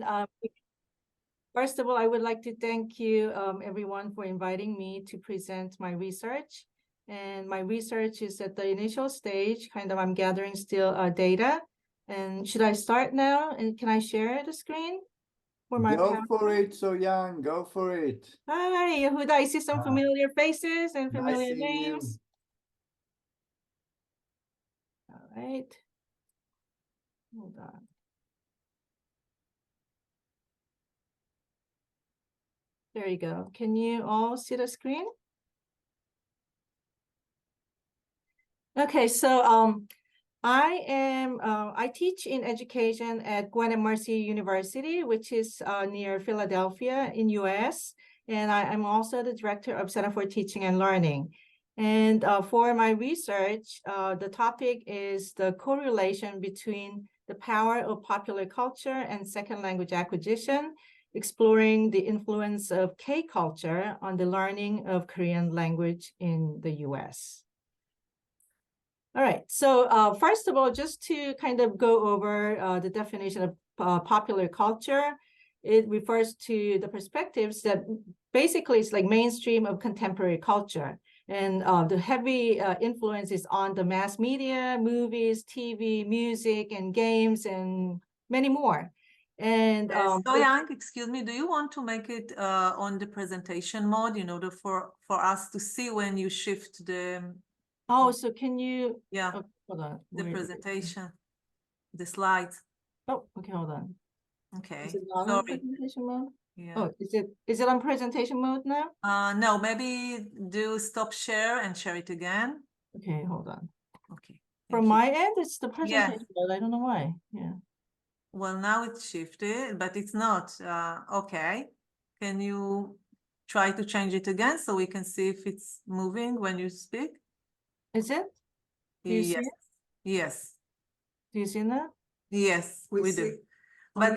And first of all, I would like to thank you, everyone, for inviting me to present my research. And my research is at the initial stage, I'm gathering still data. And should I start now? And can I share the screen for my Go PowerPoint? for it, So-Young, go for it. Hi, Yehuda. I see some familiar faces and Nice familiar seeing you. names. All right. Hold on. There you go. Can you all see the screen? Okay, so I teach in education at Gwen and Mercy University, which is near Philadelphia in US. And I'm also the director of Center for Teaching and Learning. And for my research, the topic is the correlation between the power of popular culture and second language acquisition, exploring the influence of K culture on the learning of Korean language in the US. All right, so first of all, just to go over the definition of popular culture, it refers to the perspectives that basically it's like mainstream of contemporary culture. And the heavy influence is on the mass media, movies, TV, music, and games, and many more. And So-Young, excuse me, do you want to make it on the presentation mode in order for us to see when you shift the... Oh, so can you? Yeah, oh, hold on. the presentation, the slides. Oh, okay, hold on. Okay, Is it not on presentation mode? Yeah. Oh, is it on presentation mode now? No, maybe do stop share and share it again. Okay, hold on. Okay. From my end, it's the presentation mode. I don't know why. Yeah. Well, now it's shifted, but it's not. Okay. Can you try to change it again so we can see if it's moving when you speak? Is it? Do you see Yes. it? Yes. Do you see that? Yes, we do. But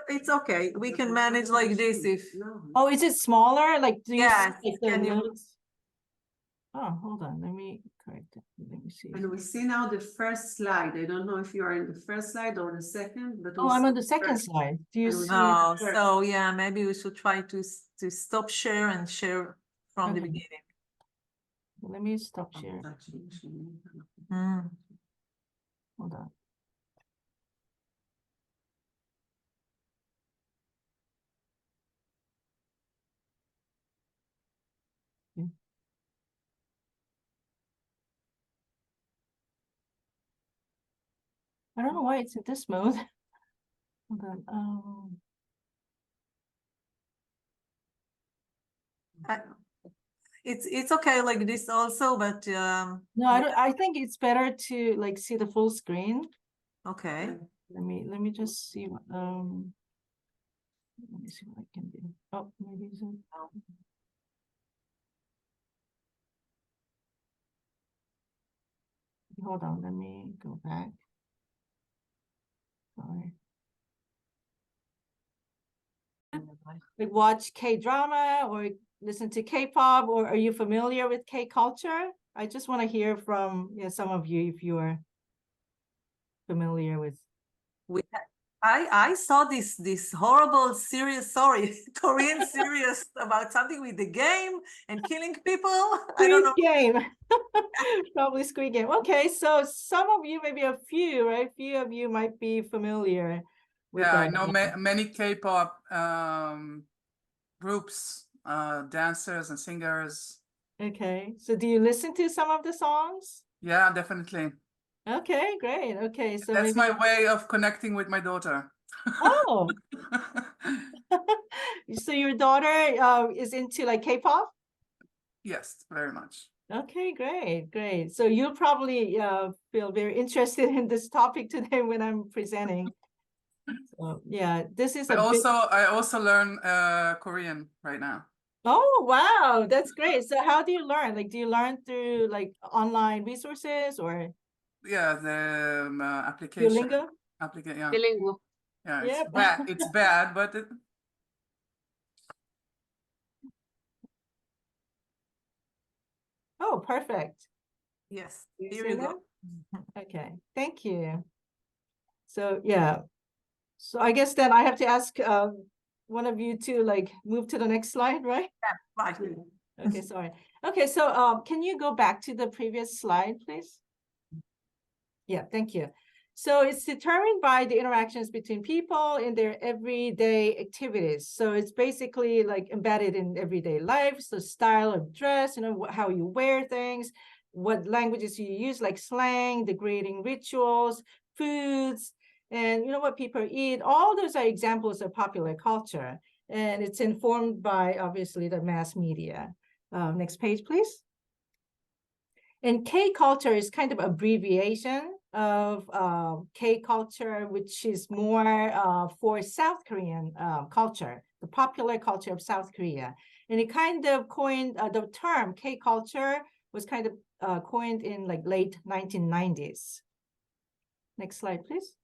it's okay. We can manage like this if... Oh, is it smaller? Like, do you Yes. see the Can you... notes? Oh, hold on. Let me correct it. Let me see. And we see now the first slide. I don't know if you are in the first slide or the second, but oh, I'm on the second slide. Do you see? No, so yeah, maybe we should try to stop share and share from the beginning. Let me stop share. Hold on. I don't know why it's in this mode. Hold on. It's okay like this also, but no, I think it's better to like see the full screen. Okay. Let me just see what let me see what I can do. Oh, maybe it's hold on, let me go back. Sorry. Like watch K-drama or listen to K-pop, or are you familiar with K-culture? I just want to hear from some of you if you are familiar with. I saw this horrible series, Korean series about something with the game and killing people. I don't know. Game. Probably Squid Game. Okay, so some of you, maybe a few, right? A few of you might be familiar with I that. know many K-pop groups, dancers and singers. Okay, so do you listen to some of the songs? Yeah, definitely. Okay, great. Okay, so that's maybe... my way of connecting with my daughter. Oh, so your daughter is into like K-pop? Yes, very much. Okay, great. So you'll probably feel very interested in this topic today when I'm presenting. So yeah, this is I also learn Korean right now. Oh, wow, that's great. So how do you learn? Like, do you learn through like online resources or? Yeah, the application. Duolingo? Yeah. Duolingo. Yeah, Yep. it's bad, but it... Oh, perfect. Yes, You here see you that? go. Okay, thank you. So yeah, So I guess then I have to ask one of you to like move to the next slide, right? Right. Okay, sorry. Okay, so can you go back to the previous slide, please? Yeah, thank you. So it's determined by the interactions between people in their everyday activities. So it's basically like embedded in everyday life. So style of dress, you know, how you wear things, what languages you use, like slang, the greeting rituals, foods, and you know what people eat. All those are examples of popular culture. And it's informed by obviously the mass media. Next page, please. And K culture is kind of abbreviation of K culture, which is more for South Korean culture, the popular culture of South Korea. And it kind of coined the term K culture was kind of coined in like late 1990s. Next slide, please.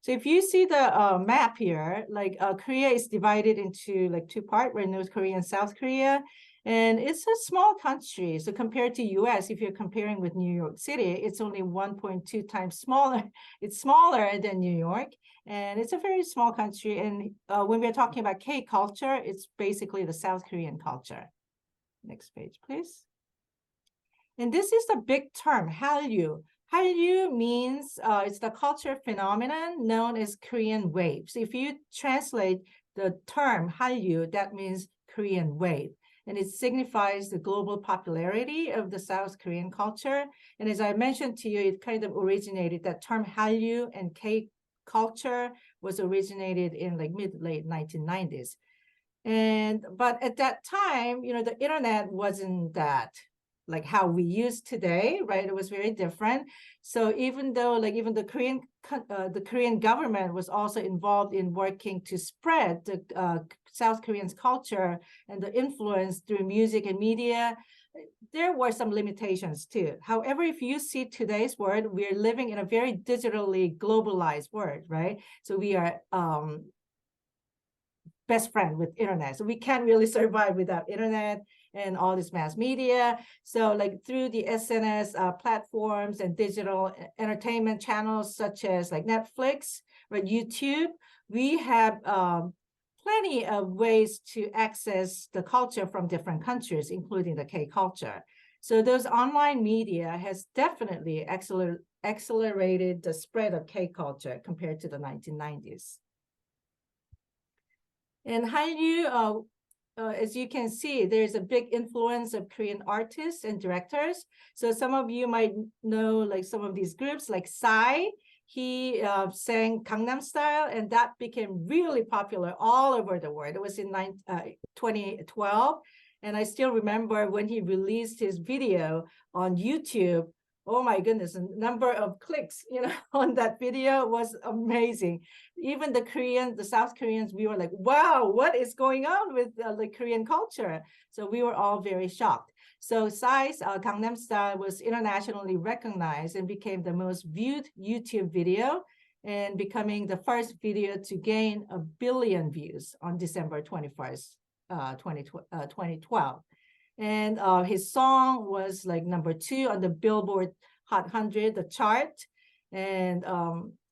So if you see the map here, like Korea is divided into like two parts, right? North Korea and South Korea. And it's a small country. So compared to US, if you're comparing with New York City, it's only 1.2 times smaller. It's smaller than New York. And it's a very small country. And when we're talking about K culture, it's basically the South Korean culture. Next page, please. And this is the big term, Hallyu. Hallyu means it's the culture phenomenon known as Korean wave. So if you translate the term Hallyu, that means Korean wave. And it signifies the global popularity of the South Korean culture. And as I mentioned to you, it kind of originated, that term Hallyu and K culture was originated in like mid-late 1990s. But at that time, you know, the internet wasn't that like how we use today, right? It was very different. So even though like even the Korean government was also involved in working to spread the South Korean's culture and the influence through music and media, there were some limitations too. However, if you see today's world, we're living in a very digitally globalized world, right? So we are best friend with internet. So we can't really survive without internet and all this mass media. So like through the SNS platforms and digital entertainment channels, such as like Netflix or YouTube, we have plenty of ways to access the culture from different countries, including the K culture. So those online media has definitely accelerated the spread of K culture compared to the 1990s. And Hallyu, as you can see, there's a big influence of Korean artists and directors. So some of you might know like some of these groups like Psy. He sang Gangnam Style, and that became really popular all over the world. It was in 2012. And I still remember when he released his video on YouTube. Oh my goodness, the number of clicks, you know, on that video was amazing. Even the South Koreans, we were like, wow, what is going on with the Korean culture? So we were all very shocked. So Psy's Gangnam Style was internationally recognized and became the most viewed YouTube video, and becoming the first video to gain 1 billion views on December 21st, 2012. And his song was like #2 on the Billboard Hot 100, the chart. And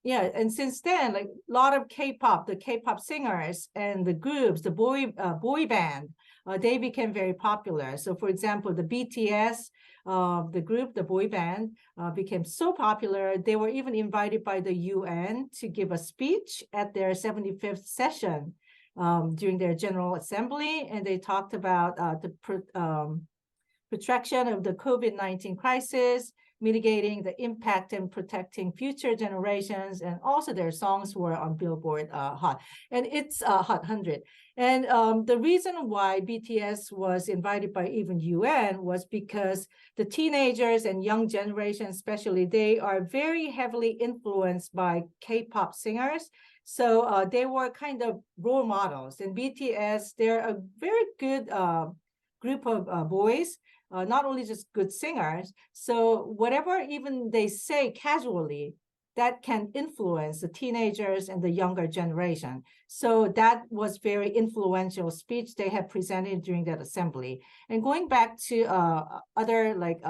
yeah, and since then, like a lot of K-pop, the K-pop singers and the groups, the boy band, they became very popular. So for example, the BTS, the group, the boy band, became so popular, they were even invited by the UN to give a speech at their 75th session during their General Assembly, and they talked about the protection of the COVID-19 crisis, mitigating the impact and protecting future generations, and also their songs were on Billboard Hot, and it's Hot 100. And the reason why BTS was invited by even UN was because the teenagers and young generation, especially, they are very heavily influenced by K-pop singers. So they were kind of role models. And BTS, they're a very good group of boys, not only just good singers. So whatever even they say casually, that can influence the teenagers and the younger generation. So that was very influential speech they had presented during that assembly. And going back to other like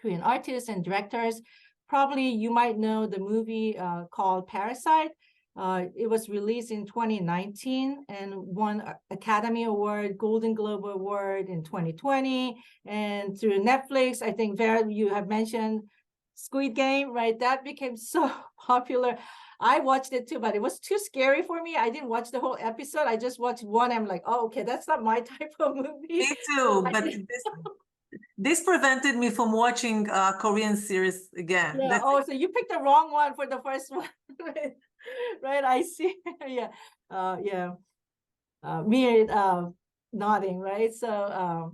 Korean artists and directors, probably you might know the movie called Parasite. It was released in 2019 and won Academy Award, Golden Globe Award in 2020. And through Netflix, I think Vera, you have mentioned Squid Game, right? That became so popular. I watched it too, but it was too scary for me. I didn't watch the whole episode. I just watched one. I'm like, oh, okay, that's not my type of movie. Me too, I but didn't- this prevented me from watching Korean series again. Yeah. That's Oh, so you picked the wrong one for the first one. Right. Right. I see. Yeah. Yeah. Weird nodding, right? So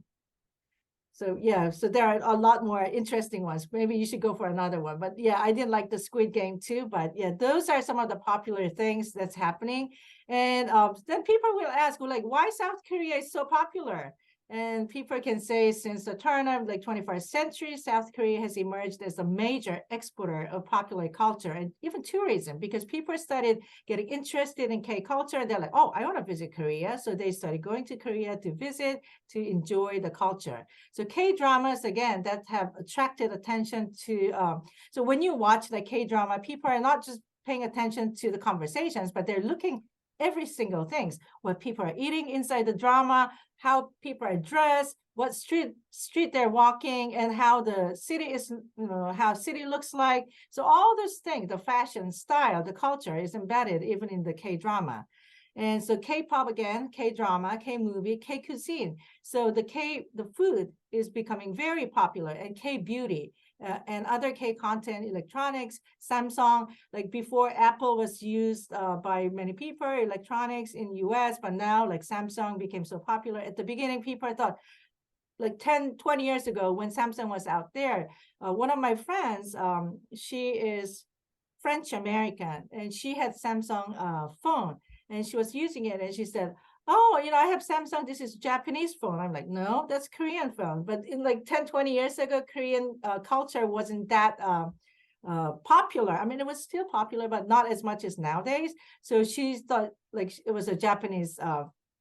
yeah, so there are a lot more interesting ones. Maybe you should go for another one. But yeah, I didn't like the Squid Game too. But yeah, those are some of the popular things that's happening. And then people will ask, well, like, why South Korea is so popular? And people can say since the turn of like 21st century, South Korea has emerged as a major exporter of popular culture and even tourism, because people started getting interested in K culture. And they're like, oh, I want to visit Korea. So they started going to Korea to visit, to enjoy the culture. So K-dramas, again, that have attracted attention to, so when you watch the K-drama, people are not just paying attention to the conversations, but they're looking every single things, what people are eating inside the drama, how people are dressed, what street they're walking, and how the city is, you know, how city looks like. So all those things, the fashion, style, the culture is embedded even in the K-drama. And so K-pop again, K-drama, K-movie, K-cuisine. So the food is becoming very popular, and K-beauty and other K-content, electronics, Samsung, like before Apple was used by many people, electronics in US, but now like Samsung became so popular. At the beginning, people thought, like 10, 20 years ago when Samsung was out there, one of my friends, she is French American, and she had Samsung phone, and she was using it, and she said, oh, you know, I have Samsung, this is Japanese phone. I'm like, no, that's Korean phone. But in like 10, 20 years ago, Korean culture wasn't that popular. I mean, it was still popular, but not as much as nowadays. So she thought like it was a Japanese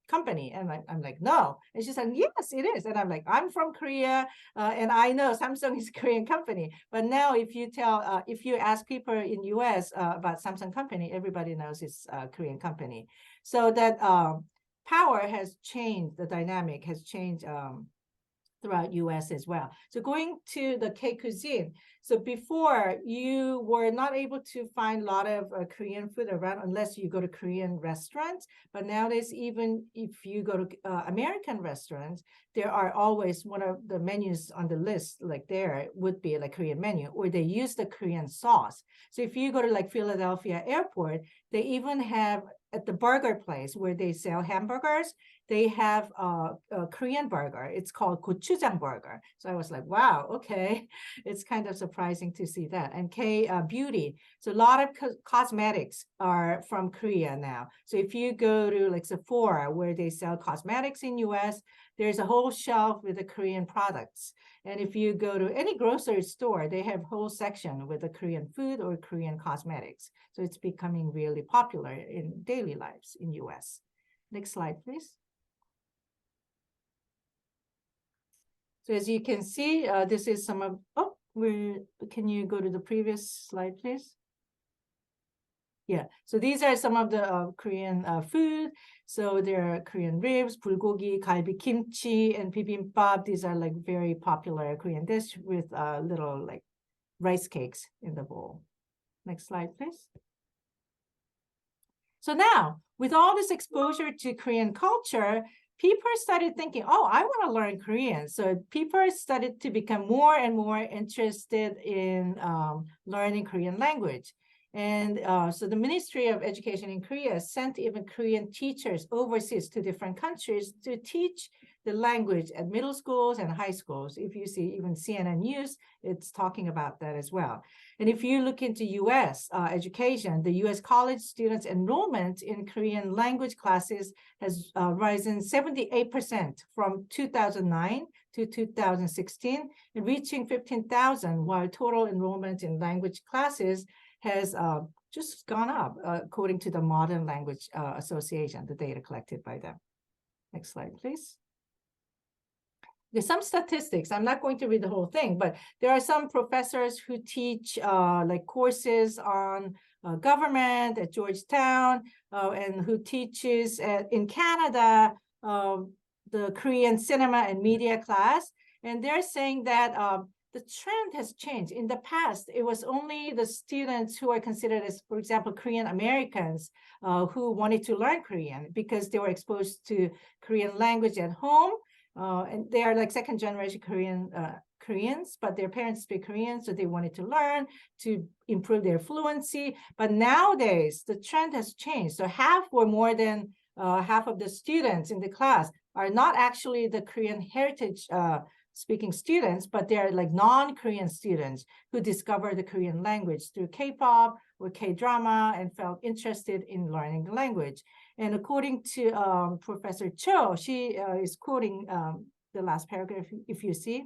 company. And I'm like, no. And she said, yes, it is. And I'm like, I'm from Korea, and I know Samsung is a Korean company. But now if you ask people in US about Samsung company, everybody knows it's a Korean company. So that power has changed, the dynamic has changed throughout US as well. So going to the K cuisine. So before, you were not able to find a lot of Korean food around unless you go to Korean restaurants. But nowadays, even if you go to American restaurants, there are always one of the menus on the list, like there would be like Korean menu, or they use the Korean sauce. So if you go to like Philadelphia Airport, they even have at the burger place where they sell hamburgers, they have a Korean burger. It's called gochujang burger. So I was like, wow, okay. It's kind of surprising to see that. And K beauty. So a lot of cosmetics are from Korea now. So if you go to like Sephora, where they sell cosmetics in US, there's a whole shelf with the Korean products. And if you go to any grocery store, they have a whole section with the Korean food or Korean cosmetics. So it's becoming really popular in daily lives in US. Next slide, please. So as you can see, this is some of, can you go to the previous slide, please? Yeah, so these are some of the Korean food. So there are Korean ribs, bulgogi, galbi, kimchi, and bibimbap. These are like very popular Korean dish with little like rice cakes in the bowl. Next slide, please. So now, with all this exposure to Korean culture, people started thinking, oh, I want to learn Korean. So people started to become more and more interested in learning Korean language. And so the Ministry of Education in Korea sent even Korean teachers overseas to different countries to teach the language at middle schools and high schools. If you see even CNN News, it's talking about that as well. And if you look into US education, the US college students enrollment in Korean language classes has risen 78% from 2009 to 2016, and reaching 15,000, while total enrollment in language classes has just gone up, according to the Modern Language Association, the data collected by them. Next slide, please. There's some statistics. I'm not going to read the whole thing, but there are some professors who teach like courses on government at Georgetown, and who teaches in Canada the Korean cinema and media class. And they're saying that the trend has changed. In the past, it was only the students who are considered as, for example, Korean Americans who wanted to learn Korean because they were exposed to Korean language at home. And they are like second generation Koreans, but their parents speak Korean, so they wanted to learn to improve their fluency. But nowadays, the trend has changed. So half or more than half of the students in the class are not actually the Korean heritage speaking students, but they're like non-Korean students who discovered the Korean language through K-pop or K-drama and felt interested in learning the language. And according to Professor Cho, she is quoting the last paragraph, if you see,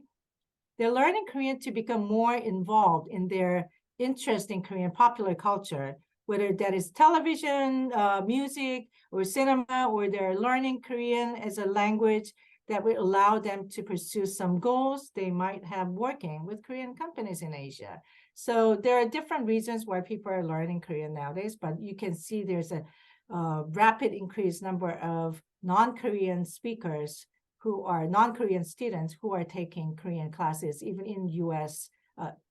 they're learning Korean to become more involved in their interest in Korean popular culture, whether that is television, music, or cinema, or they're learning Korean as a language that will allow them to pursue some goals they might have working with Korean companies in Asia. So there are different reasons why people are learning Korean nowadays, but you can see there's a rapid increased number of non-Korean speakers who are non-Korean students who are taking Korean classes, even in US,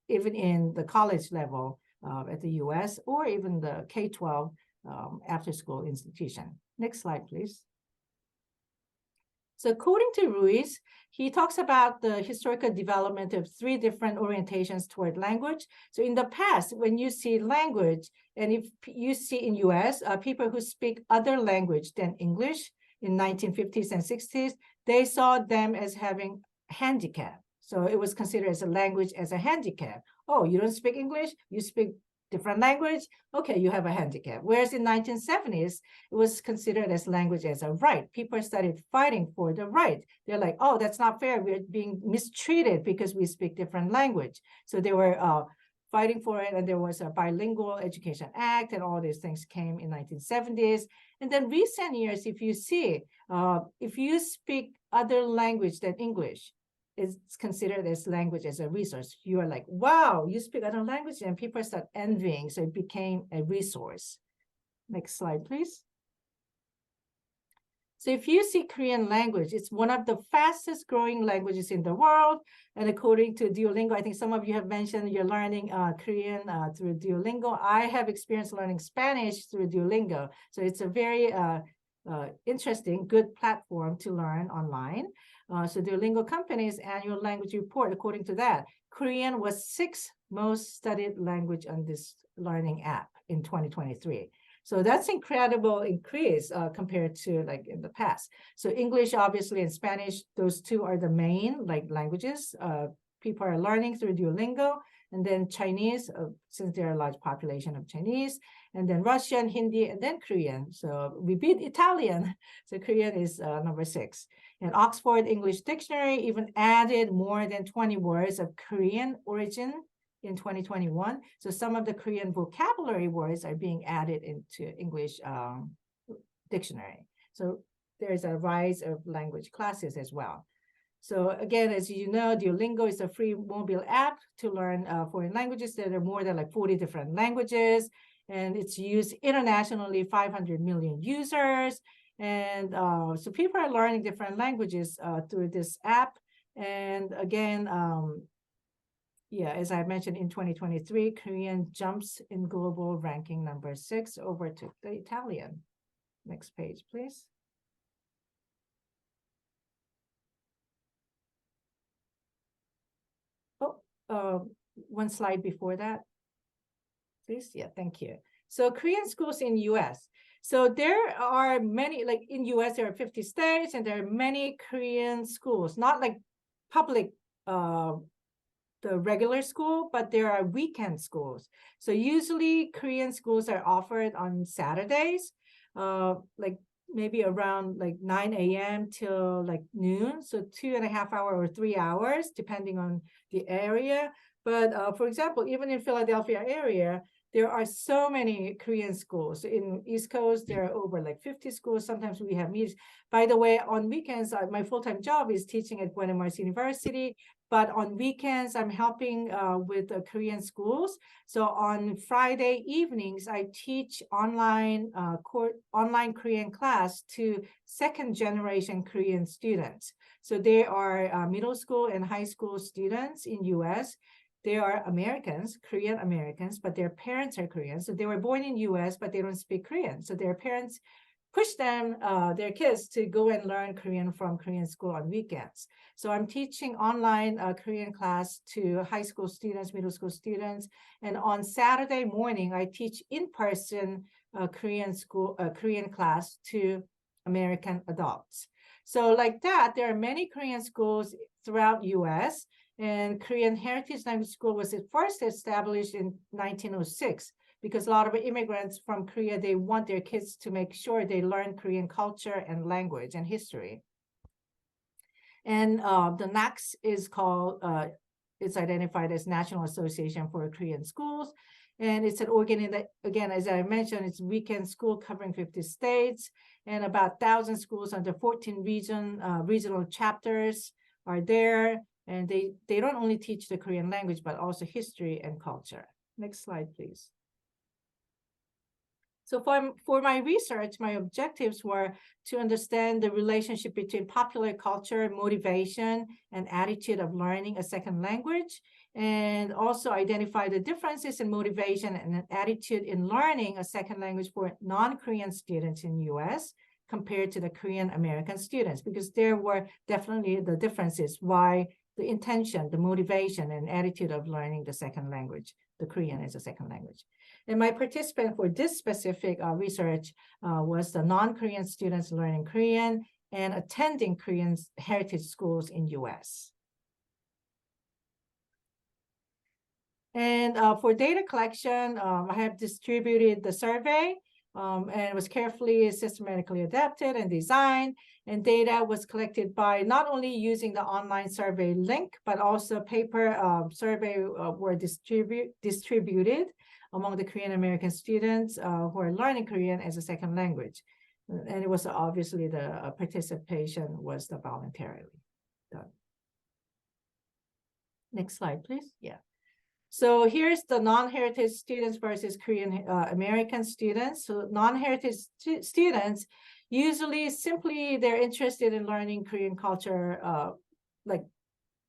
even in the college level at the US, or even the K-12 after-school institution. Next slide, please. So according to Ruiz, he talks about the historical development of 3 different orientations toward language. So in the past, when you see language, and if you see in US, people who speak other language than English in 1950s and 60s, they saw them as having handicap. So it was considered as a language as a handicap. Oh, you don't speak English, you speak different language, okay, you have a handicap. Whereas in 1970s, it was considered as language as a right. People started fighting for the right. They're like, oh, that's not fair. We're being mistreated because we speak different language. So they were fighting for it, and there was a Bilingual Education Act, and all these things came in 1970s. And then recent years, if you see, if you speak other language than English, it's considered as language as a resource. You are like, wow, you speak other language, and people start envying. So it became a resource. Next slide, please. So if you see Korean language, it's one of the fastest growing languages in the world. And according to Duolingo, I think some of you have mentioned you're learning Korean through Duolingo. I have experience learning Spanish through Duolingo. So it's a very interesting, good platform to learn online. So Duolingo company's annual language report, according to that, Korean was 6th most studied language on this learning app in 2023. So that's incredible increase compared to like in the past. So English, obviously, and Spanish, those 2 are the main like languages people are learning through Duolingo. And then Chinese, since there are a large population of Chinese, and then Russian, Hindi, and then Korean. So we beat Italian. So Korean is number 6. And Oxford English Dictionary even added more than 20 words of Korean origin in 2021. So some of the Korean vocabulary words are being added into English dictionary. So there's a rise of language classes as well. So again, as you know, Duolingo is a free mobile app to learn foreign languages. There are more than like 40 different languages, and it's used internationally, 500 million users. And so people are learning different languages through this app. And again, yeah, as I mentioned, in 2023, Korean jumps in global ranking number 6 over to the Italian. Next page, please. Oh, one slide before that, please. Yeah, thank you. So Korean schools in US. So there are many, like in US, there are 50 states, and there are many Korean schools, not like public, the regular school, but there are weekend schools. So usually Korean schools are offered on Saturdays, like maybe around like 9 a.m. till like noon. So 2.5 hours or 3 hours, depending on the area. But for example, even in Philadelphia area, there are so many Korean schools. In East Coast, there are over like 50 schools. Sometimes we have meetings. By the way, on weekends, my full-time job is teaching at Gwynedd Marcy University. But on weekends, I'm helping with the Korean schools. So on Friday evenings, I teach online Korean class to second-generation Korean students. So they are middle school and high school students in US. They are Americans, Korean Americans, but their parents are Korean. So they were born in US, but they don't speak Korean. So their parents push them, their kids, to go and learn Korean from Korean school on weekends. So I'm teaching online Korean class to high school students, middle school students. And on Saturday morning, I teach in-person Korean class to American adults. So like that, there are many Korean schools throughout US. And Korean Heritage Language School was first established in 1906 because a lot of immigrants from Korea, they want their kids to make sure they learn Korean culture and language and history. And the NAKS is called, it's identified as National Association for Korean Schools. And it's an organ that, again, as I mentioned, it's weekend school covering 50 states, and about 1,000 schools under 14 regional chapters are there. And they don't only teach the Korean language, but also history and culture. Next slide, please. So for my research, my objectives were to understand the relationship between popular culture, motivation, and attitude of learning a second language, and also identify the differences in motivation and attitude in learning a second language for non-Korean students in US compared to the Korean American students, because there were definitely the differences why the intention, the motivation, and attitude of learning the second language, the Korean as a second language. And my participant for this specific research was the non-Korean students learning Korean and attending Korean heritage schools in US. And for data collection, I have distributed the survey, and it was carefully, systematically adapted and designed. And data was collected by not only using the online survey link, but also paper survey were distributed among the Korean American students who are learning Korean as a second language. And it was obviously the participation was the voluntarily done. Next slide, please. Yeah. So here's the non-heritage students versus Korean American students. So non-heritage students, usually simply they're interested in learning Korean culture, like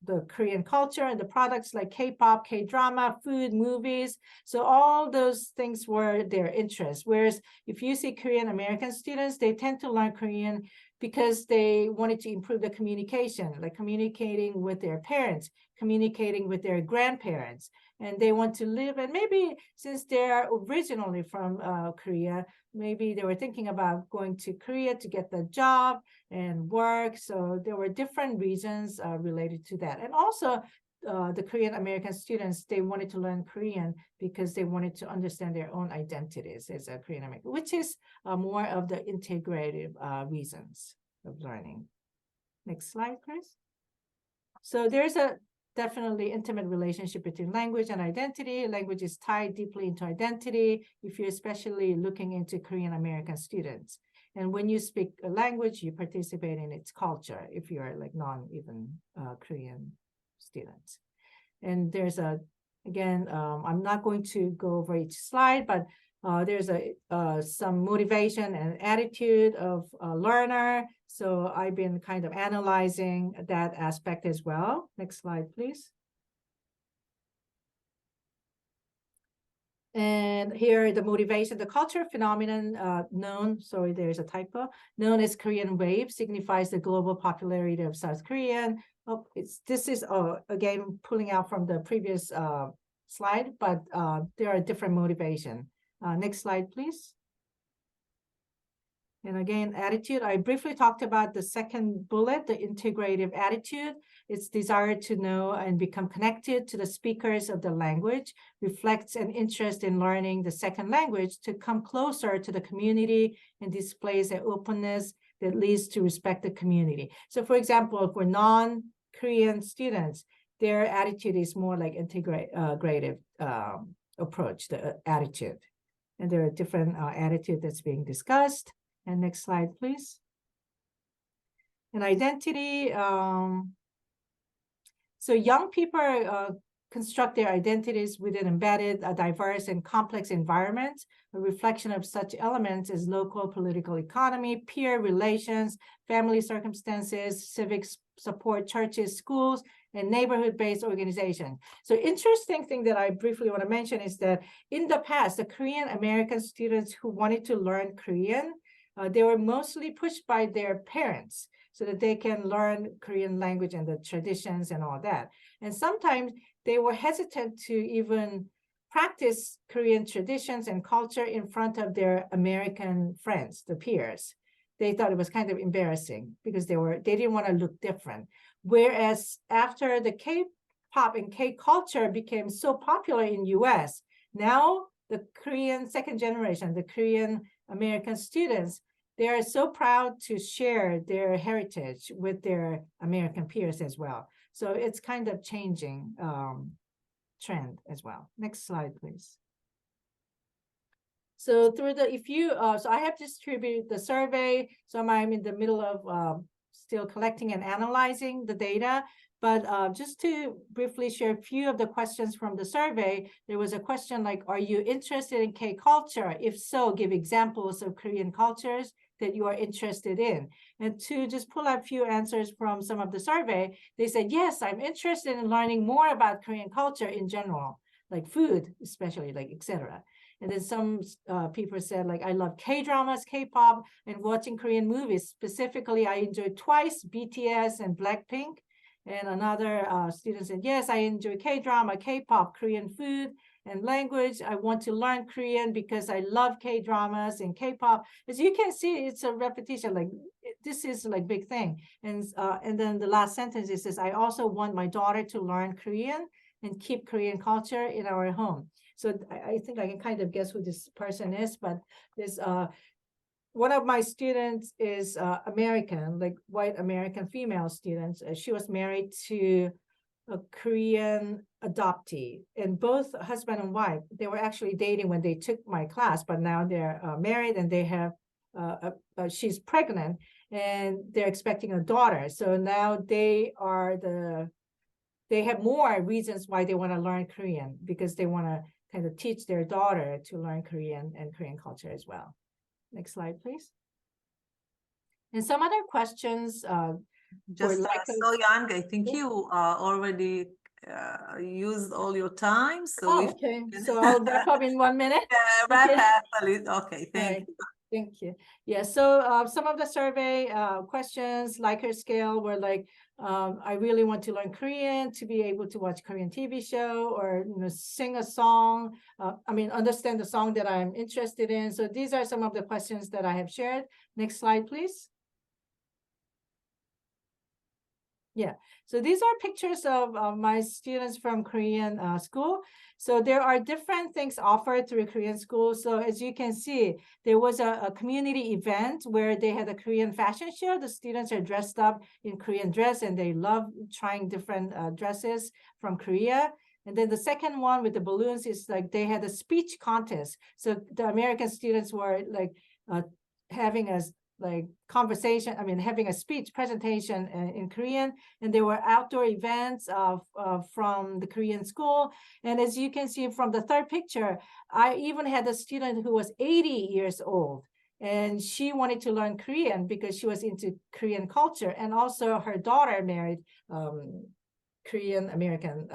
the Korean culture and the products like K-pop, K-drama, food, movies. So all those things were their interests. Whereas if you see Korean American students, they tend to learn Korean because they wanted to improve the communication, like communicating with their parents, communicating with their grandparents, and they want to live. And maybe since they're originally from Korea, maybe they were thinking about going to Korea to get the job and work. So there were different reasons related to that. And also the Korean American students, they wanted to learn Korean because they wanted to understand their own identities as a Korean American, which is more of the integrative reasons of learning. Next slide, Chris. So there's a definitely intimate relationship between language and identity. Language is tied deeply into identity if you're especially looking into Korean American students. And when you speak a language, you participate in its culture if you're like non-even Korean students. And there's again, I'm not going to go over each slide, but there's some motivation and attitude of a learner. So I've been kind of analyzing that aspect as well. Next slide, please. And here the motivation, the cultural phenomenon known, sorry, there's a typo, known as Korean wave signifies the global popularity of South Korean. Oh, this is again pulling out from the previous slide, but there are different motivation. Next slide, please. And again, attitude, I briefly talked about the second bullet, the integrative attitude. It's desire to know and become connected to the speakers of the language, reflects an interest in learning the second language to come closer to the community, and displays an openness that leads to respect the community. So for example, for non-Korean students, their attitude is more like integrative approach, the attitude. And there are different attitude that's being discussed. And next slide, please. And identity. So young people construct their identities within embedded, diverse, and complex environments. A reflection of such elements is local political economy, peer relations, family circumstances, civic support, churches, schools, and neighborhood-based organization. So interesting thing that I briefly want to mention is that in the past, the Korean American students who wanted to learn Korean, they were mostly pushed by their parents so that they can learn Korean language and the traditions and all that. And sometimes they were hesitant to even practice Korean traditions and culture in front of their American friends, the peers. They thought it was kind of embarrassing because they didn't want to look different. Whereas after the K-pop and K-culture became so popular in US, now the Korean second generation, the Korean American students, they are so proud to share their heritage with their American peers as well. So it's kind of changing trend as well. Next slide, please. So through the, so I have distributed the survey. So I'm in the middle of still collecting and analyzing the data. But just to briefly share a few of the questions from the survey, there was a question like, are you interested in K-culture? If so, give examples of Korean cultures that you are interested in. And to just pull out a few answers from some of the survey, they said, yes, I'm interested in learning more about Korean culture in general, like food, especially, like, etc. And then some people said, like, I love K-dramas, K-pop, and watching Korean movies. Specifically, I enjoyed TWICE, BTS, and Blackpink. And another student said, yes, I enjoy K-drama, K-pop, Korean food, and language. I want to learn Korean because I love K-dramas and K-pop. As you can see, it's a repetition, like this is like big thing. And then the last sentence, it says, I also want my daughter to learn Korean and keep Korean culture in our home. So I think I can kind of guess who this person is, but this one of my students is American, like white American female students. She was married to a Korean adoptee, and both husband and wife, they were actually dating when they took my class, but now they're married and they have, she's pregnant and they're expecting a daughter. So now they have more reasons why they want to learn Korean, because they want to kind of teach their daughter to learn Korean and Korean culture as well. Next slide, please. And some other questions. Just like so young, I think you already used all your time. So Oh, if okay. you can- So I'll wrap up in 1 minute. wrap Okay. up a little. Okay, thank Right. you. Thank you. Yeah, so some of the survey questions, Likert scale, were like, I really want to learn Korean to be able to watch Korean TV show, or sing a song. I mean, understand the song that I'm interested in. So these are some of the questions that I have shared. Next slide, please. Yeah, so these are pictures of my students from Korean school. So there are different things offered through Korean school. So as you can see, there was a community event where they had a Korean fashion show. The students are dressed up in Korean dress and they love trying different dresses from Korea. And then the second one with the balloons is like they had a speech contest. So the American students were like having a conversation, having a speech presentation in Korean, and there were outdoor events from the Korean school. And as you can see from the third picture, I even had a student who was 80 years old, and she wanted to learn Korean because she was into Korean culture, and also her daughter married Korean American,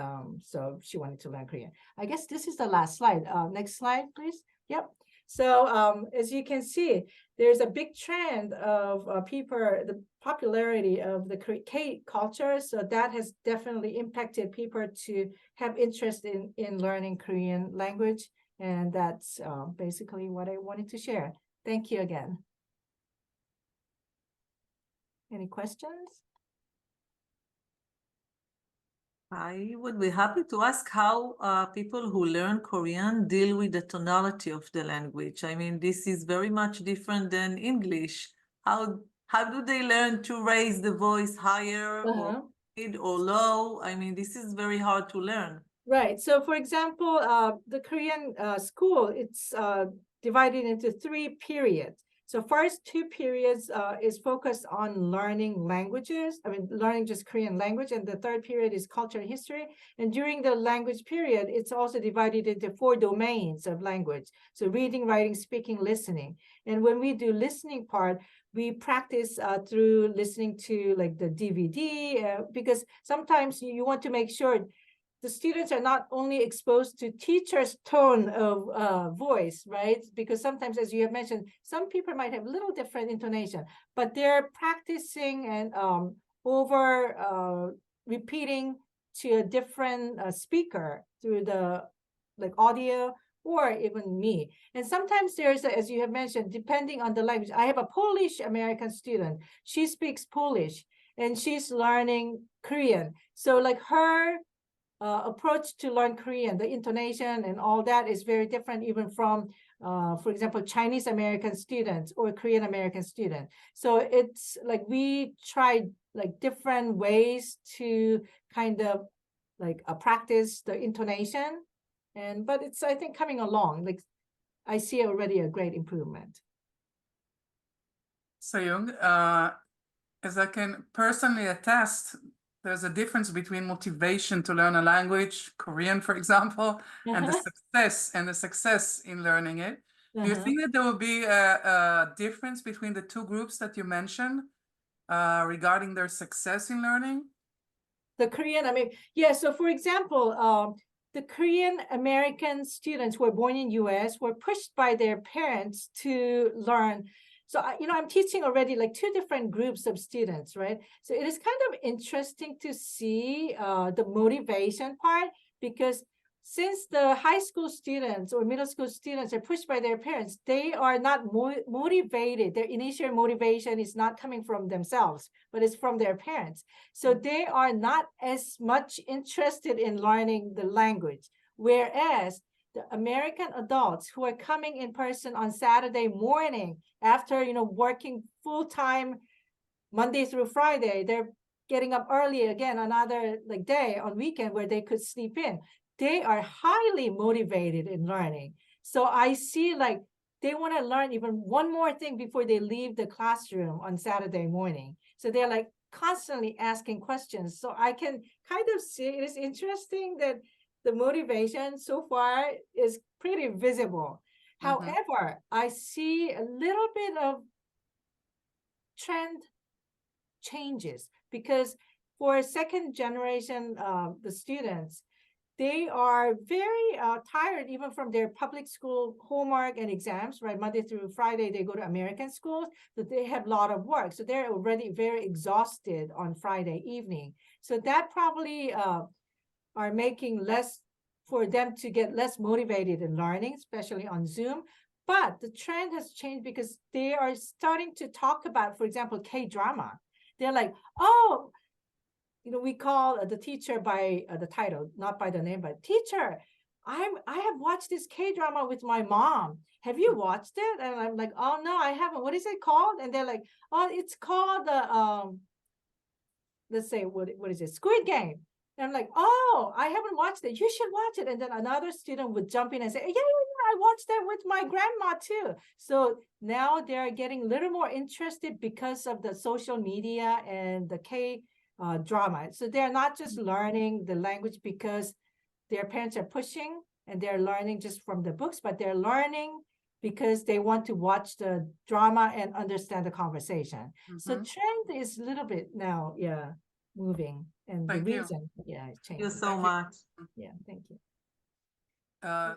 so she wanted to learn Korean. I guess this is the last slide. Next slide, please. Yep. So as you can see, there's a big trend of the popularity of the K culture. So that has definitely impacted people to have interest in learning Korean language. And that's basically what I wanted to share. Thank you again. Any questions? I would be happy to ask how people who learn Korean deal with the tonality of the language. I mean, this is very much different than English. How do they learn to raise the voice higher or mid or low? I mean, this is very hard to learn. Right. So for example, the Korean school, it's divided into 3 periods. So first 2 periods is focused on learning languages. I mean, learning just Korean language. And the third period is culture and history. And during the language period, it's also divided into 4 domains of language. So reading, writing, speaking, listening. And when we do listening part, we practice through listening to like the DVD, because sometimes you want to make sure the students are not only exposed to teacher's tone of voice, right? Because sometimes, as you have mentioned, some people might have a little different intonation, but they're practicing and over repeating to a different speaker through the like audio or even me. And sometimes there's, as you have mentioned, depending on the language. I have a Polish American student. She speaks Polish and she's learning Korean. So like her approach to learn Korean, the intonation and all that is very different even from, for example, Chinese American students or Korean American student. So it's like we tried like different ways to kind of like practice the intonation. And but it's, I think, coming along. Like I see already a great improvement. Soyoung, as I can personally attest, there's a difference between motivation to learn a language, Korean, for example, and the success in learning it. Do you think that there will be a difference between the 2 groups that you mentioned regarding their success in learning? The Korean, I mean, yeah. So for example, the Korean American students who were born in US were pushed by their parents to learn. So, I'm teaching already like 2 different groups of students, right? So it is kind of interesting to see the motivation part, because since the high school students or middle school students are pushed by their parents, they are not motivated. Their initial motivation is not coming from themselves, but it's from their parents. So they are not as much interested in learning the language. Whereas the American adults who are coming in person on Saturday morning after, working full-time Monday through Friday, they're getting up early again, another like day on weekend where they could sleep in. They are highly motivated in learning. So I see like they want to learn even one more thing before they leave the classroom on Saturday morning. So they're like constantly asking questions. So I can kind of see, it is interesting that the motivation so far is pretty visible. However, I see a little bit of trend changes, because for second generation, the students, they are very tired even from their public school homework and exams, right? Monday through Friday, they go to American schools, so they have a lot of work. So they're already very exhausted on Friday evening. So that probably are making less, for them to get less motivated in learning, especially on Zoom. But the trend has changed because they are starting to talk about, for example, K-drama. They're like, oh, we call the teacher by the title, not by the name, but teacher, I have watched this K-drama with my mom. Have you watched it? And I'm like, oh no, I haven't. What is it called? And they're like, oh, it's called the let's say, what is it? Squid Game. And I'm like, oh, I haven't watched it. You should watch it. And then another student would jump in and say, yeah, I watched that with my grandma too. So now they're getting a little more interested because of the social media and the K drama. So they're not just learning the language because their parents are pushing and they're learning just from the books, but they're learning because they want to watch the drama and understand the conversation. So trend is a little bit now, moving. And Thank the you. reason, it's Thank you changing. so much. Yeah, thank you. So